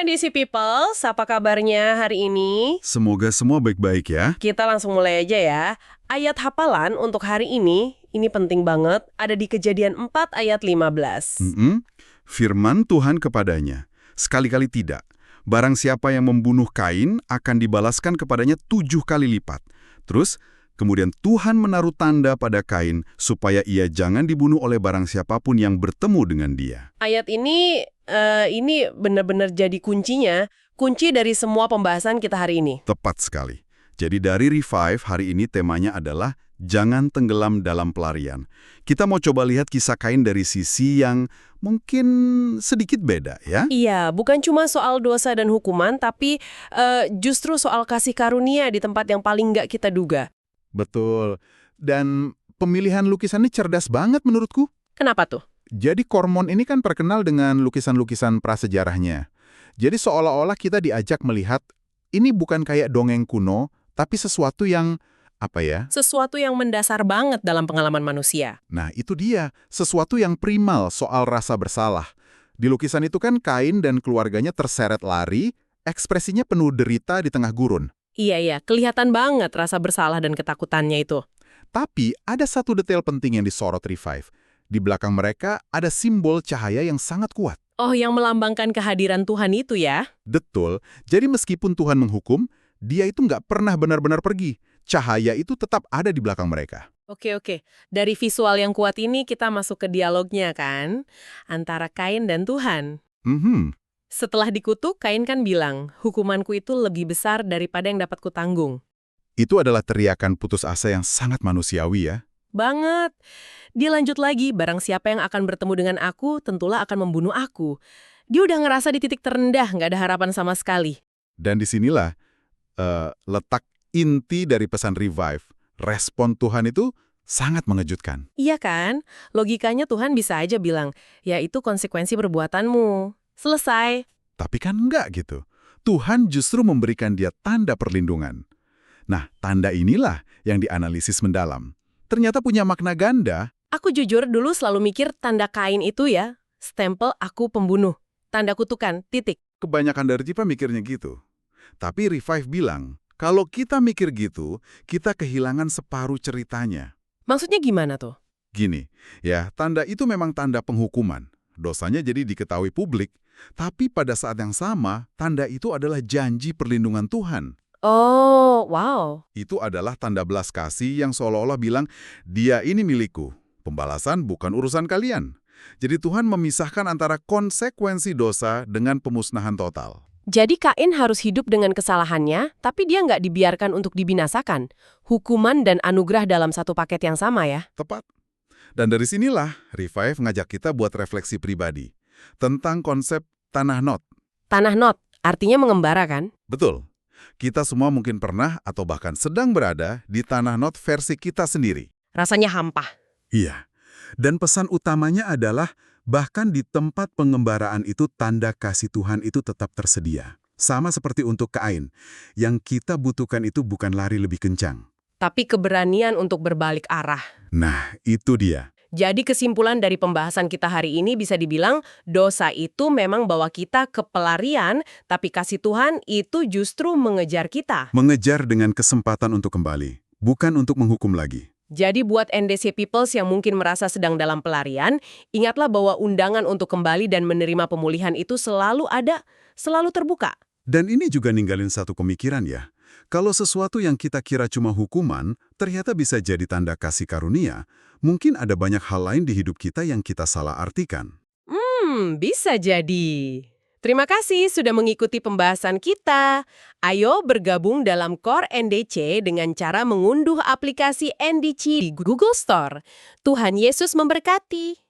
NDC People, apa kabarnya hari ini? Semoga semua baik-baik ya. Kita langsung mulai aja ya. Ayat hafalan untuk hari ini penting banget, ada di Kejadian 4 ayat 15. Firman Tuhan kepadanya, sekali-kali tidak. Barang siapa yang membunuh Kain akan dibalaskan kepadanya 7 kali lipat. Terus, kemudian Tuhan menaruh tanda pada Kain supaya ia jangan dibunuh oleh barang siapapun yang bertemu dengan dia. Ayat ini benar-benar jadi kuncinya, kunci dari semua pembahasan kita hari ini. Tepat sekali. Jadi dari Revive hari ini temanya adalah jangan tenggelam dalam pelarian. Kita mau coba lihat kisah Kain dari sisi yang mungkin sedikit beda ya. Iya, bukan cuma soal dosa dan hukuman, tapi justru soal kasih karunia di tempat yang paling nggak kita duga. Betul. Dan pemilihan lukisannya cerdas banget menurutku. Kenapa tuh? Jadi Kormon ini kan terkenal dengan lukisan-lukisan prasejarahnya. Jadi seolah-olah kita diajak melihat ini bukan kayak dongeng kuno, tapi sesuatu yang, Sesuatu yang mendasar banget dalam pengalaman manusia. Nah, itu dia. Sesuatu yang primal soal rasa bersalah. Di lukisan itu kan Kain dan keluarganya terseret lari, ekspresinya penuh derita di tengah gurun. Iya, kelihatan banget rasa bersalah dan ketakutannya itu. Tapi ada satu detail penting yang disorot Revive. Di belakang mereka ada simbol cahaya yang sangat kuat. Oh, yang melambangkan kehadiran Tuhan itu ya? Betul. Jadi meskipun Tuhan menghukum, dia itu nggak pernah benar-benar pergi. Cahaya itu tetap ada di belakang mereka. Oke. Dari visual yang kuat ini kita masuk ke dialognya kan? Antara Kain dan Tuhan. Setelah dikutuk, Kain kan bilang, hukumanku itu lebih besar daripada yang dapat kutanggung. Itu adalah teriakan putus asa yang sangat manusiawi ya. Banget. Dia lanjut lagi, barang siapa yang akan bertemu dengan aku, tentulah akan membunuh aku. Dia udah ngerasa di titik terendah, nggak ada harapan sama sekali. Dan disinilah letak inti dari pesan Revive. Respon Tuhan itu sangat mengejutkan. Iya kan? Logikanya Tuhan bisa aja bilang, ya itu konsekuensi perbuatanmu. Selesai. Tapi kan enggak gitu. Tuhan justru memberikan dia tanda perlindungan. Nah, tanda inilah yang dianalisis mendalam. Ternyata punya makna ganda. Aku jujur dulu selalu mikir tanda Kain itu ya, stempel aku pembunuh. Tanda kutukan, titik. Kebanyakan dari kita mikirnya gitu. Tapi Revive bilang, kalau kita mikir gitu, kita kehilangan separuh ceritanya. Maksudnya gimana tuh? Gini, ya, tanda itu memang tanda penghukuman. Dosanya jadi diketahui publik. Tapi pada saat yang sama, tanda itu adalah janji perlindungan Tuhan. Oh, wow. Itu adalah tanda belas kasih yang seolah-olah bilang, dia ini milikku. Pembalasan bukan urusan kalian. Jadi Tuhan memisahkan antara konsekuensi dosa dengan pemusnahan total. Jadi Kain harus hidup dengan kesalahannya, tapi dia nggak dibiarkan untuk dibinasakan. Hukuman dan anugerah dalam satu paket yang sama ya. Tepat. Dan dari sinilah Revive ngajak kita buat refleksi pribadi tentang konsep tanah not. Tanah not, artinya mengembara kan? Betul. Kita semua mungkin pernah atau bahkan sedang berada di tanah not versi kita sendiri. Rasanya hampa. Iya. Dan pesan utamanya adalah bahkan di tempat pengembaraan itu tanda kasih Tuhan itu tetap tersedia. Sama seperti untuk Kain. Yang kita butuhkan itu bukan lari lebih kencang. Tapi keberanian untuk berbalik arah. Nah, itu dia. Jadi kesimpulan dari pembahasan kita hari ini bisa dibilang dosa itu memang bawa kita ke pelarian, tapi kasih Tuhan itu justru mengejar kita. Mengejar dengan kesempatan untuk kembali. Bukan untuk menghukum lagi. Jadi buat NDC Peoples yang mungkin merasa sedang dalam pelarian, ingatlah bahwa undangan untuk kembali dan menerima pemulihan itu selalu ada, selalu terbuka. Dan ini juga ninggalin satu pemikiran ya. Kalau sesuatu yang kita kira cuma hukuman, ternyata bisa jadi tanda kasih karunia, mungkin ada banyak hal lain di hidup kita yang kita salah artikan. Bisa jadi. Terima kasih sudah mengikuti pembahasan kita. Ayo bergabung dalam Core NDC dengan cara mengunduh aplikasi NDC di Google Store. Tuhan Yesus memberkati.